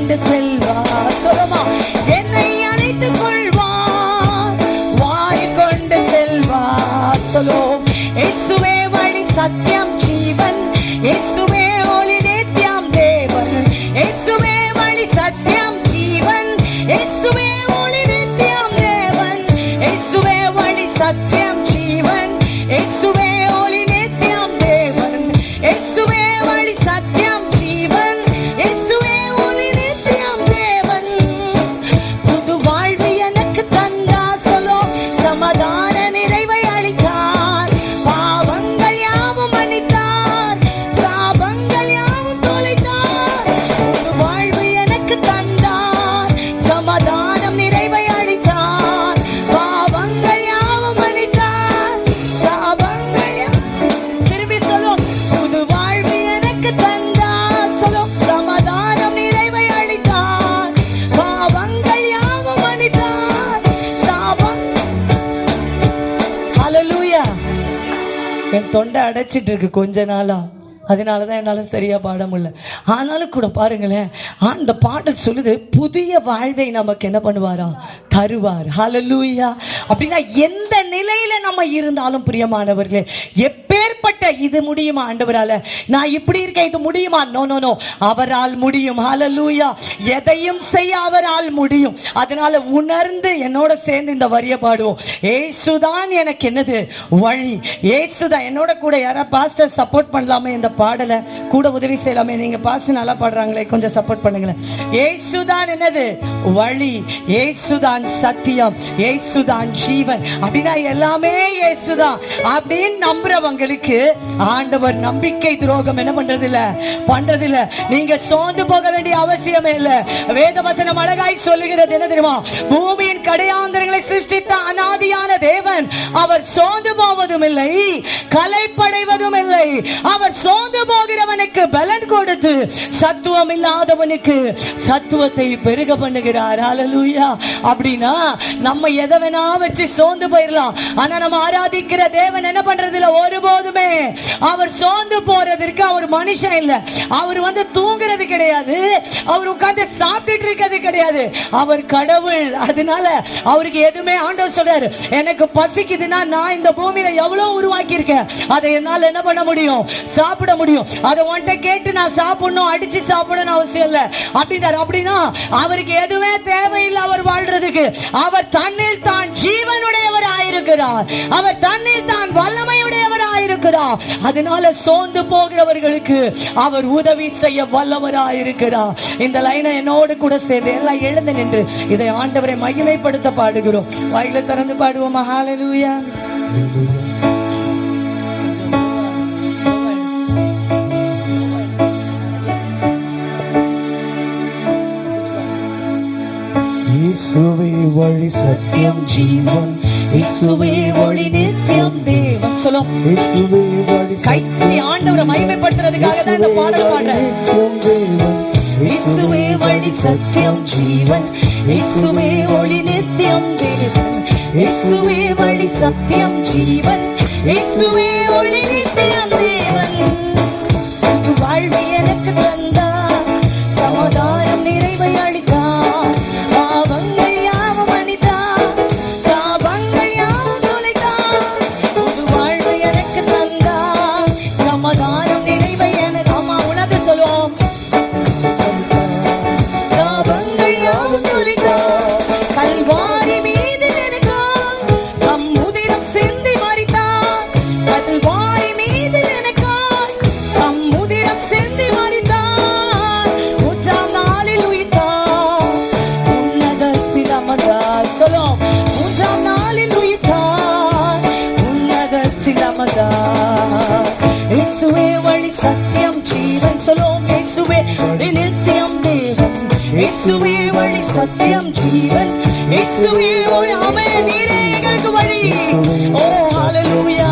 கொண்டு செல்வார். சொல்லுமா, என்னை அணைத்துக் கொள்வார், வாரி கொண்டு செல்வார். சொல்லும், இயேசுவே வழி சத்தியம் ஜீவன், இயேசுவே ஒளி நித்தியம் தேவன், இயேசுவே வழி சத்தியம் ஜீவன், இயேசுவே ஒளி நித்தியம் தேவன், இயேசுவே வழி சத்தியம் ஜீவன், இயேசுவே ஒளி நித்தியம் தேவன், இயேசுவே வழி சத்தியம் ஜீவன், இயேசுவே ஒளி நித்தியம் தேவன். புது வாழ்வு எனக்கு தந்தா. சொல்லோ, சமாதான நிறைவை அளித்தார், பாவங்கள் யாவும் மன்னித்தார், சாபங்கள் யாவும் தொலைத்தார். புது வாழ்வு எனக்கு தந்தார், சமாதானம் நிறைவை அளித்தார், பாவங்கள் யாவும் மன்னித்தார், சாபங்கள் திரும்பி சொல்லும், புது வாழ்வு எனக்கு தந்தார். சொல்லும், சமாதானம் நிறைவை அளித்தார், பாவங்கள் யாவும் மன்னித்தார், சாபம். ஹல்லேலூயா. என் தொண்டை அடைச்சிட்டு இருக்கு கொஞ்ச நாளா, அதனாலதான் என்னால சரியா பாட முடியல. ஆனாலும் கூட பாருங்களேன், அந்த பாடல் சொல்லுது, புதிய வாழ்வை நமக்கு என்ன பண்ணுவாரா, தருவார். ஹல்லேலூயா. அப்படின்னா எந்த நிலையில நம்ம இருந்தாலும் பிரியமானவர்களே, எப்பேற்பட்ட இது முடியுமா ஆண்டவரால, நான் இப்படி இருக்கேன் இது முடியுமா, நோ நோ நோ, அவரால் முடியும். ஹல்லேலூயா. எதையும் செய்ய அவரால் முடியும். அதனால உணர்ந்து என்னோட சேர்ந்து இந்த வரியை பாடுவோம். ஏசுதான் எனக்கு என்னது வழி, ஏசுதான். என்னோட கூட யாரா பாஸ்டர் சப்போர்ட் பண்ணலாமே, இந்த பாடலை கூட உதவி செய்யலாமே. நீங்க பாஸ்டர் நல்லா பாடுறாங்களே, கொஞ்சம் சப்போர்ட் பண்ணுங்களேன். ஏசுதான் என்னது வழி, ஏசுதான் சத்தியம், ஏசுதான் ஜீவன். அப்படின்னா எல்லாமே ஏசுதான் அப்படின்னு நம்புறவங்களுக்கு ஆண்டவர் நம்பிக்கை துரோகம் என்ன பண்றது இல்ல. நீங்க சோர்ந்து போக வேண்டிய அவசியமே இல்ல. வேத வசனம் அழகாய் சொல்லுகிறது என்ன தெரியுமா, பூமியின் கடையாந்தரங்களை சிருஷ்டித்த அநாதியான தேவன் அவர் சோர்ந்து போவதும் இல்லை, கலைப்படைவதும் இல்லை. அவர் சோர்ந்து போகிறவனுக்கு பலன் கொடுத்து சத்துவம் இல்லாதவனுக்கு சத்துவத்தை பெருக பண்ணுகிறார். ஹல்லேலூயா. அப்படின்னா நம்ம எதை வேணா வச்சு சோர்ந்து போயிடலாம். ஆனா நம்ம ஆராதிக்கிற தேவன் என்ன பண்றது இல்ல ஒருபோதுமே. அவர் சோர்ந்து போறதற்கு அவர் மனுஷன் இல்ல. அவர் வந்து தூங்குறது கிடையாது, அவர் உட்கார்ந்து சாப்பிட்டுட்டு இருக்கிறது கிடையாது. அவர் கடவுள். அதனால அவருக்கு எதுவுமே ஆண்டவர் சொல்றாரு, எனக்கு பசிக்குதுன்னா நான் இந்த பூமியில எவ்வளவு உருவாக்கி இருக்கேன், அதை என்னால என்ன பண்ண முடியும், சாப்பிட முடியும். அதை உன்கிட்ட கேட்டு நான் சாப்பிடணும், அடிச்சு சாப்பிடணும் அவசியம் இல்ல அப்படின்றார். அப்படின்னா அவருக்கு எதுவுமே தேவையில்லை அவர் வாழ்றதுக்கு. அவர் தன்னில் தான் ஜீவனுடையவர் ஆயிருக்கிறார், அவர் தன்னில் தான் வல்லமையுடையவர் ஆயிருக்கிறார். அதனால சோர்ந்து போகிறவர்களுக்கு அவர் உதவி செய்ய வல்லவராயிருக்கிறார். இந்த லைனை என்னோடு கூட சேர்ந்து எல்லாம் எழுந்து நின்று இதை ஆண்டவரை மகிமைப்படுத்த பாடுகிறோம். வாயில திறந்து பாடுவோம். ஹல்லேலூயா. இயேசுவே வழி சத்தியம் ஜீவன், இயேசுவே ஒளி நித்தியம் தேவன். சொல்லும், இயேசுவே வழி கைத்தட்டி ஆண்டவரை மகிமைப்படுத்துறதுக்காக தான் இந்த பாடல் பாடுறேன். இயேசுவே வழி சத்தியம் ஜீவன், இயேசுவே ஒளி நித்தியம் தேவன், இயேசுவே வழி சத்தியம் ஜீவன், இயேசுவே ஒளி நித்தியம் தேவன். புது வாழ்வு எனக்கு தந்தார், சமாதானம் நிறைவை அளித்தார், பாவங்கள் யாவும் மன்னித்தார், சாபங்கள் யாவும் தொலைத்தார். புது வாழ்வு எனக்கு தந்தார், சமாதானம் நிறைவை எனக்கு ஆமா உணர்ந்து சொல்லுவோம். சாபங்கள் யாவும் தொலைத்தார், கல்வாரி மீது எனக்காய் தம் உதிரம் சிந்தி மரித்தார், கல்வாரி மீது எனக்காய் தம் உதிரம் சிந்தி மரித்தார், மூன்றாம் நாளில் உயிர்த்தார், உன்னதத்தில் அமர்ந்தார். சொல்லும், மூன்றாம் நாளில் உயிர்த்தார், உன்னதத்தில் அமர்ந்தார். இயேசுவே வழி சத்தியம் ஜீவன். சொல்லும், இயேசுவே வழி நித்தியம் தேவன், இயேசுவே வழி சத்தியம் ஜீவன், இயேசுவே ஒளி. ஆமென். நீரே எங்களுக்கு வழி. ஓ ஹல்லேலூயா.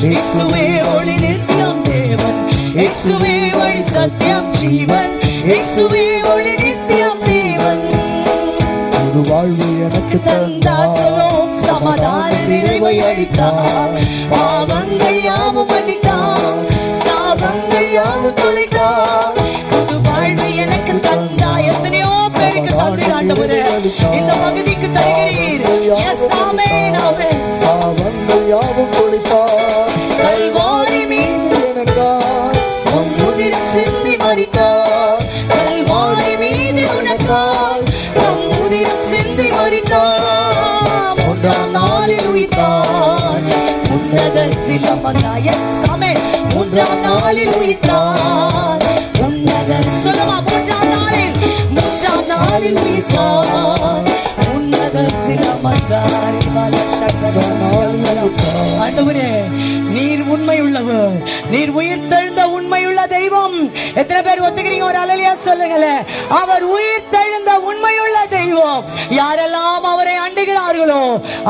இயேசுவே ஒளி நித்தியம் தேவன், இயேசுவே வழி சத்தியம் ஜீவன், இயேசுவே ஒளி நித்தியம் தேவன். புது வாழ்வு எனக்கு தந்தார். சொல்லும், சமாதான நிறைவை அளித்தார், பாவங்கள் யாவும் மன்னித்தார், சாபங்கள் யாவும் தொலைத்தார். புது வாழ்வு எனக்கு தந்தார். எத்தனையோ உன்னதத்தில் அமர்ந்தார். எஸ் ஆமென். மூன்றாம் நாளில் உயிர்த்தார். சொல்லுமா, மூன்றாம் நாளில் உயிர்த்தார். உன்னதத்தில் அமர்ந்தார். ஆண்டவரே, நீர் உண்மை உள்ளவர், நீர் உயிர் தெழுந்த உண்மையுள்ள தெய்வம். எத்தனை பேர் ஒத்துக்கிறீங்க? ஒரு அல்லேலூயா சொல்லுங்களேன். அவர் உயிர் தெழுந்த உண்மையுள்ள தெய்வம். யாரெல்லாம் அவரை அண்டுகிறார்களோ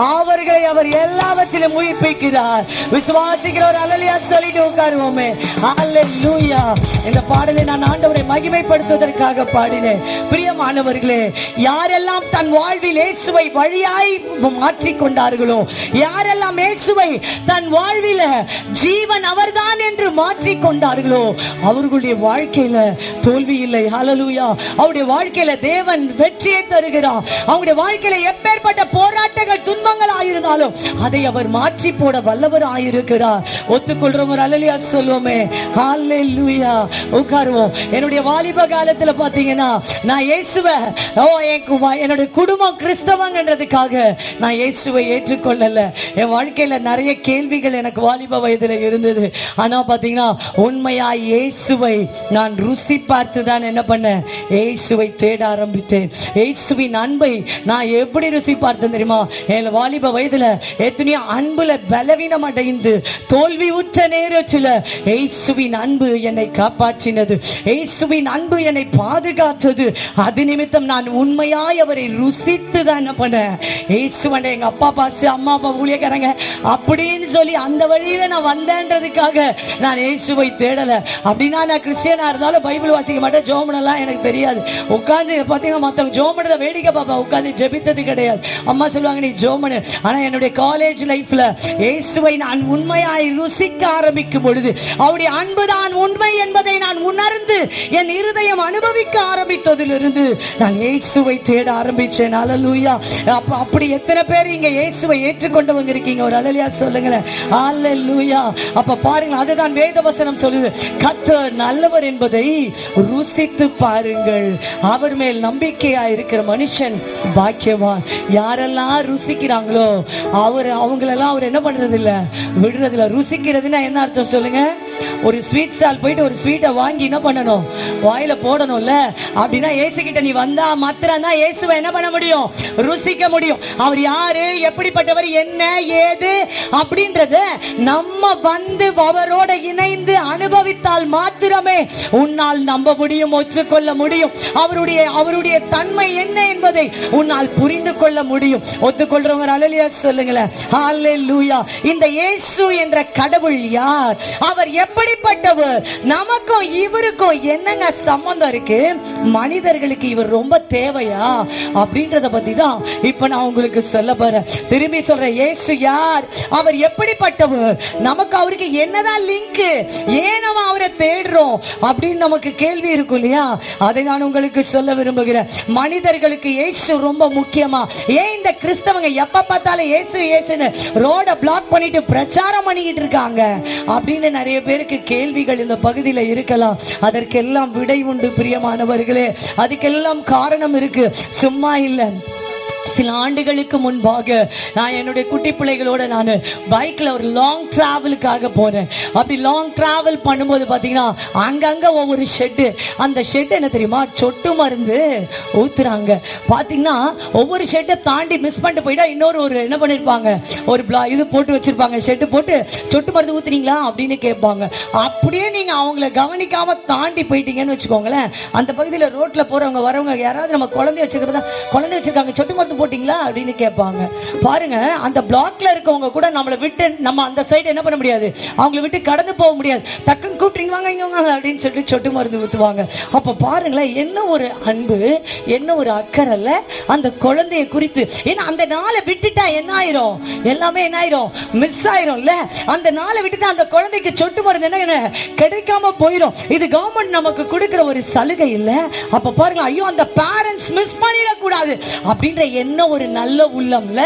அவர்களை அவர் எல்லாவற்றிலும் உயிர்ப்பிக்கிறார். விசுவாசிக்கிற ஒரு அல்லேலூயா சொல்லிட்டு உட்காருவோமே. அல்லேலூயா. இந்த பாடலை நான் ஆண்டவரை மகிமைப்படுத்துவதற்காக பாடினேன். பிரியமானவர்களே, யாரெல்லாம் தன் வாழ்வில் இயேசுவை வழியாய் மாற்றிக் கொண்டார்களோ, யாரெல்லாம் இயேசுவை தன் வாழ்வில ஜீவன் அவர்தான் என்று மாற்றிக் கொண்டார்களோ அவர்களுடைய வாழ்க்கையில தோல்வி இல்லை. ஹல்லேலூயா. அவருடைய வாழ்க்கையில தேவன் வெற்றியை தருகிறார். அவருடைய வாழ்க்கையில எப்பேற்பட்ட போராட்டங்கள் துன்பங்கள் ஆயிருந்தாலும் அதை அவர் மாற்றி போட வல்லவர் ஆயிருக்கிறார். ஒத்துக்கொள்றோம். ஒரு அல்லேலூயா சொல்லுவோமே. ஹல்லேலூயா. உட்காருவோம். என்னுடைய வாலிப காலத்துல பாத்தீங்கன்னா நான் இயேசுவை என்னுடைய குடும்பம் கிறிஸ்தவங்கன்றதுக்காக நான் இயேசுவை ஏற்றுக்கொள்ளல. என் வாழ்க்கையில நிறைய கேள்விகள் எனக்கு வாலிப வயதுல இருந்தது. ஆனா பாத்தீங்கன்னா உண்மையா இயேசுவை நான் ருசி பார்த்து தான் என்ன பண்ணேன், இயேசுவை தேட ஆரம்பித்தேன். இயேசுவின் அன்பை நான் எப்படி ருசி பார்த்தேன் தெரியுமா? என் வாலிப வயதுல எத்தனையோ அன்புல பலவீனம் அடைந்து தோல்வி உற்ற நேரத்துல இயேசுவின் அன்பு என்னை காப்பாற்றினது. இயேசுவின் அன்பு என்னை பாதுகாத்தது. அது நிமித்தம் நான் உண்மையாய் அவரை ருசித்து தான் என்ன பண்ணேன், இயேசுவண்ட எங்க அப்பா பாசு அம்மா அப்பா ஊழியக்காரங்க அப்படின்னு சொல்லி அந்த வழியில நான் வந்தேன்றதுக்காக நான் இயேசுவை தேடல. அப்படின்னா நான் கிறிஸ்டியனா இருந்தாலும் பைபிள் வாசிக்க மாட்டேன், ஜெபம் பண்ணலாம் எனக்கு தெரியாது. உட்கார்ந்து பாத்தீங்கன்னா மத்தவங்க ஜெபம் பண்றத வேடிக்கை பாப்பா, உட்கார்ந்து ஜெபித்தது கிடையாது. அம்மா சொல்லுவாங்க நீ ஜெபம் பண்ணு. ஆனா என்னுடைய காலேஜ் லைஃப்ல இயேசுவை நான் உண்மையாய் ருசிக்க ஆரம்பிக்கும் பொழுது அவருடைய அன்புதான் உண்மை என்பதை நான் உணர்ந்து என் இருதயம் அனுபவிக்க ஆரம்பித்ததிலிருந்து நான் இயேசுவை தேட ஆரம்பிச்சேன். ஹல்லேலூயா. அப்படி எத்தனை பேர் இங்க இயேசுவை ஏற்றுக்கொண்டவங்க இருக்கீங்க? ஒரு அல்லேலூயா சொல்லுங்களேன். ஹல்லேலூயா. அப்ப பாருங்க, அதுதான் வேதவசனம் சொல்லுது. கர்த்தர் நல்லவர் என்பதை ருசித்து பாருங்கள். அவர் மேல் நம்பிக்கையா இருக்கிற மனுஷன் பாக்கியவான். யாரெல்லாம் ருசிக்கிறாங்களோ அவங்களெல்லாம் அவர் என்ன பண்றது இல்ல, விடுறது இல்ல. ருசிக்கிறதுன்னா என்ன அர்த்தம் சொல்லுங்க? ஒரு ஸ்வீட் ஸ்டால் போயிட்டு ஒரு ஸ்வீட்டை வாங்கி என்ன பண்ணணும், வாயில போடணும்ல. அப்படின்னா இயேசு கிட்ட நீ வந்தா மாத்திரம் தான் இயேசுவை என்ன பண்ண முடியும், ருசிக்க முடியும். அவர் யாரு, எப்படிப்பட்டவர், என்ன ஏது அப்படின்றத நம்ம வந்து அவரோட இணைந்து அனுபவித்தால் மாத்திரமே உன்னால் நம்ப முடியும், ஒற்றுக்கொள்ள முடியும். அவருடைய தன்மை என்ன என்பதை உன்னால் புரிந்து கொள்ள முடியும். ஒத்துக்கொள்றவங்க அல்லேலூயா சொல்லுங்களேன். ஹல்லேலூயா. இந்த இயேசு என்ற கடவுள் யார், அவர் எப்படிப்பட்டவர், நமக்கும் இவருக்கும் என்னங்க சம்பந்தம் இருக்கு, மனிதர்களுக்கு இவர் ரொம்ப தேவையா அப்படின்றத பத்தி தான் இப்ப நான் உங்களுக்கு சொல்ல போறேன். திரும்பி சொல்றேன், இயேசு யார், அவர் எப்படிப்பட்டவர், நமக்கு அவருக்கு என்னதான் லிங்க், ஏன் நம்ம அவரை தேடுறோம் அப்படின்னு நமக்கு கேள்வி இருக்கும் இல்லையா? அதை நான் உங்களுக்கு சொல்ல விரும்புகிறேன். மனிதர்களுக்கு இயேசு ரொம்ப முக்கியமா? ஏன் இந்த கிறிஸ்தவங்க எப்ப பார்த்தாலும் இயேசு இயேசுன்னு ரோட பிளாக் பண்ணிட்டு பிரச்சாரம் பண்ணிக்கிட்டு இருக்காங்க அப்படின்னு நிறைய பேருக்கு கேள்விகள் இந்த பகுதியில் இருக்கலாம். அதற்கெல்லாம் விடை உண்டு பிரியமானவர்களே. அதுக்கெல்லாம் காரணம் இருக்கு, சும்மா இல்லை. சில ஆண்டுகளுக்கு முன்பாக நான் என்னுடைய குட்டி பிள்ளைகளோட நான் பைக்கில் ஒரு லாங் டிராவலுக்காக போனேன். அப்படி லாங் டிராவல் பண்ணும்போது பார்த்தீங்கன்னா அங்கங்கே ஒவ்வொரு ஷெட்டு, அந்த ஷெட்டு என்ன தெரியுமா, சொட்டு மருந்து ஊற்றுறாங்க. பார்த்தீங்கன்னா ஒவ்வொரு ஷெட்டை தாண்டி மிஸ் பண்ணிட்டு போயிட்டா இன்னொரு என்ன பண்ணியிருப்பாங்க, ஒரு இது போட்டு வச்சுருப்பாங்க, ஷெட்டு போட்டு சொட்டு மருந்து ஊற்றுனீங்களா அப்படின்னு கேட்பாங்க. அப்படியே நீங்கள் அவங்கள கவனிக்காமல் தாண்டி போயிட்டீங்கன்னு வச்சுக்கோங்களேன், அந்த பகுதியில் ரோட்டில் போகிறவங்க வரவங்க யாராவது நம்ம குழந்தை வச்சுருக்காங்க சொட்டு மருந்து போட்டீங்களா அப்படின்னு கேட்பாங்க. பாருங்க, அந்த பிளாக்ல இருக்கவங்க கூட நம்மளை விட்டு நம்ம அந்த சைடு என்ன பண்ண முடியாது, அவங்கள விட்டு கடந்து போக முடியாது. டக்குன்னு கூப்பிட்டுங்க வாங்க இங்க வாங்க அப்படின்னு சொல்லிட்டு சொட்டு மருந்து ஊற்றுவாங்க. அப்ப பாருங்களேன், என்ன ஒரு அன்பு, என்ன ஒரு அக்கறை அந்த குழந்தைய குறித்து. ஏன்னா அந்த நாளை விட்டுட்டா என்ன ஆயிரும், எல்லாமே என்ன ஆயிரும், மிஸ் ஆயிரும்ல. அந்த நாளை விட்டுட்டா அந்த குழந்தைக்கு சொட்டு மருந்து என்ன கிடைக்காம போயிடும். இது கவர்மெண்ட் நமக்கு கொடுக்கிற ஒரு சலுகை இல்ல. அப்ப பாருங்க, ஐயோ அந்த பேரண்ட்ஸ் மிஸ் பண்ணிடக்கூடாது அப்படின்ற என்ன ஒரு நல்ல உள்ளம்ல.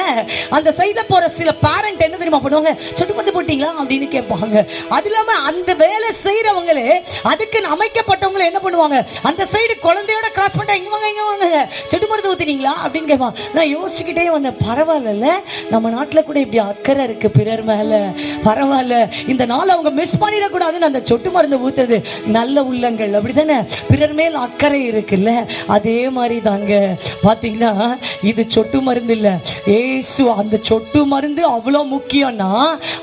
அந்த சைடுல போற சில பேரண்ட் என்ன தெரியுமா பண்ணுவாங்க, சொட்டு மருந்து போட்டீங்களா அப்படின்னு கேட்பாங்க. அது இல்லாம அந்த வேலை செய்யறவங்களே அதுக்கு அமைக்கப்பட்டவங்களே என்ன பண்ணுவாங்க, அந்த சைடு குழந்தையோட கிராஸ் பண்ணிட்டா இங்க வாங்க வாங்க சொட்டு மருந்து ஊத்தினீங்களா அப்படின்னு கேட்பான். நான் யோசிச்சுக்கிட்டே வந்தேன், பரவாயில்ல நம்ம நாட்டுல கூட இப்படி அக்கறை இருக்கு பிறர் மேல, பரவாயில்ல இந்த நாள் அவங்க மிஸ் பண்ணிடக்கூடாதுன்னு அந்த சொட்டு மருந்து ஊத்துறது நல்ல உள்ளங்கள், அப்படித்தானே? பிறர் மேல் அக்கறை இருக்குல்ல, அதே மாதிரி தாங்க. பாத்தீங்கன்னா இது சொட்டு மருந்து இல்ல, ஏசு. அந்த சொட்டு மருந்து அவ்வளவு முக்கியம்னா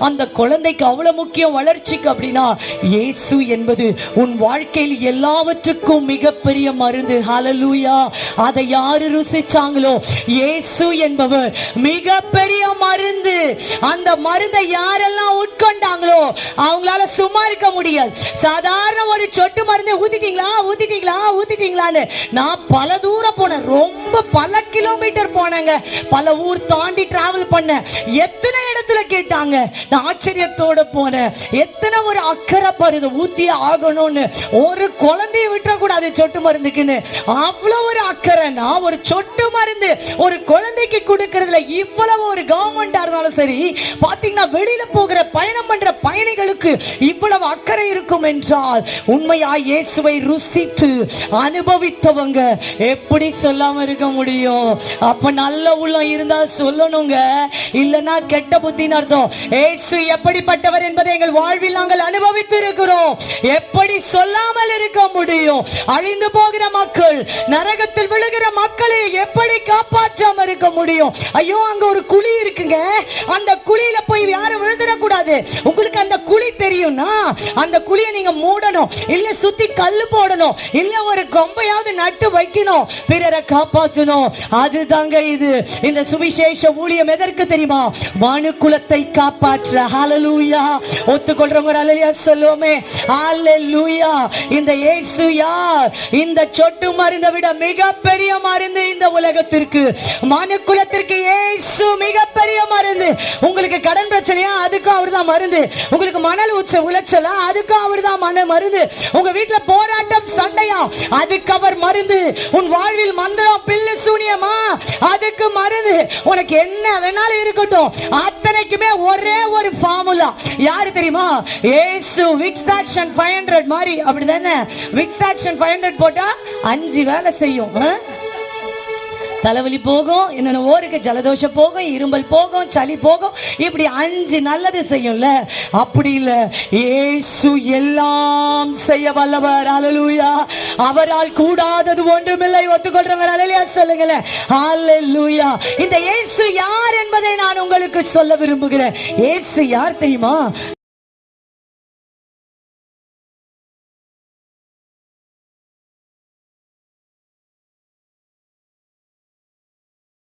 அந்த குழந்தைக்கு அவ்வளவு முக்கியம் வளர்ச்சிக்கு. அப்படின்னா இயேசு என்பது உன் வாழ்க்கையில் எல்லாவற்றுக்கும் மிகப்பெரிய மருந்து. ஹல்லேலூயா. அதை யாரு ருசிச்சாங்களோ, இயேசு என்பவர் மிகப்பெரிய மருந்து. அந்த மருந்தை யாரெல்லாம் உட்கொண்டாங்களோ அவங்களால சும்மா இருக்க முடியாது. சாதாரண ஒரு சொட்டு மருந்து ஊத்திட்டீங்களா ஊத்திட்டீங்களா ஊத்திட்டீங்களான்னு நான் பல தூரம் போனேன், ரொம்ப பல கிலோமீட்டர் போனேங்க, பல ஊர் தாண்டி டிராவல் பண்ண. எத்தனை இடத்துல கேட்டாங்க, நான் ஆச்சரியத்தோட போனேன். எத்தனை ஒரு அக்கறை பாருது, ஊத்தியே ஆகணும்னு, ஒரு குழந்தைய விட்டுறக்கூடாது சொட்டு மருந்துக்குன்னு. அவ்வளவு ஒரு அக்கறைனா ஒரு சொட்டு மருந்து ஒரு குழந்தைக்கு கொடுக்கறதுல இவ்வளவு ஒரு கவர்மெண்டா இருந்தாலும் சரி, பாத்தீங்கன்னா வெளியில போகிற பயணம் பண்ற பயணிகளுக்கு இவ்வளவு அக்கறை இருக்கும் என்றால் உண்மையா இயேசுவை ருசித்து அனுபவித்தவங்க எப்படி சொல்லாம இருக்க முடியும்? அப்ப நல்ல உள்ளம் இருந்தா சொல்லணுங்க, இல்லனா கெட்ட புத்தின்னு அர்த்தம். இயேசு எப்படிப்பட்டவர் என்பதை எங்கள் வாழ்வில் நாங்கள் அனுபவித்து இருக்கிறோம். எப்படி சொல்லாமல் இருக்க முடியும்? அழிந்து போகிற மக்கள், நரகத்தில் விழுகிற மக்களை எப்படி காப்பாற்றாம இருக்க முடியும்? ஐயோ அங்க ஒரு குழி இருக்குங்க, அந்த குழியில போய் யாரும் விழுந்துடக்கூடாது. உங்களுக்கு அந்த குழி தெரியும்னா அந்த குழியை நீங்க மூடணும், இல்ல சுத்தி கல்லு போடணும், இல்ல ஒரு கொம்பையாவது நட்டு வைக்கணும், பிறரை காப்பாற்றணும். அதுதாங்க இது. இந்த சுவிசேஷ ஊழியம் எதற்கு தெரியுமா? மனு குலத்தை காப்பாற்ற. ஹல்லேலூயா. ஒத்துக்கொள்றவங்க ஹல்லேலூயா சொல்லுவோமே. ஹல்லேலூயா. இந்த இயேசு யார்? இந்த சொட்டு மருந்தை விட மிகப்பெரிய மருந்து இந்த உலகத்திற்கு, மனு குலத்திற்கு இயேசு மிகப்பெரிய மருந்து. உங்களுக்கு கடன் பிரச்சனையா, அதுக்கும் அவர்தான் மருந்து. உங்களுக்கு மணல் உளைச்சலா, அதுக்கும் அவர்தான் மருந்து. உங்க வீட்டுல போராட்டம் சண்டையா, அதுக்கு அவர் மருந்து. உன் வாழ்வில் மந்திரம் பில்லு சூனியமா, அதுக்கு மருந்து. உனக்கு என்ன வேணாலும் இருக்கட்டும், அத்தனைக்குமே ஒரே ஒரு ஃபார்முலா. யாரு தெரியுமா? இயேசு. விக்ஸ் ஆக்ஷன் 500 மாதிரி, அப்படிதானே? விக்ஸ் ஆக்ஷன் 500 போட்டா 5 வேலை செய்யும். தலைவலி போகும், என்னென்ன ஓருக்கு ஜலதோஷம் போகும், இரும்பல் போகும், சளி போகும், இப்படி 5 நல்லது செய்யும்ல. அப்படி இல்ல, இயேசு எல்லாம் செய்ய வல்லவர். ஹல்லேலூயா. அவரால் கூடாதது ஒன்றுமில்லை. ஒத்துக்கொள்றவங்க ஹல்லேலூயா சொல்லுங்களேன். ஹல்லேலூயா. இந்த இயேசு யார் என்பதை நான் உங்களுக்கு சொல்ல விரும்புகிறேன். இயேசு யார் தெரியுமா?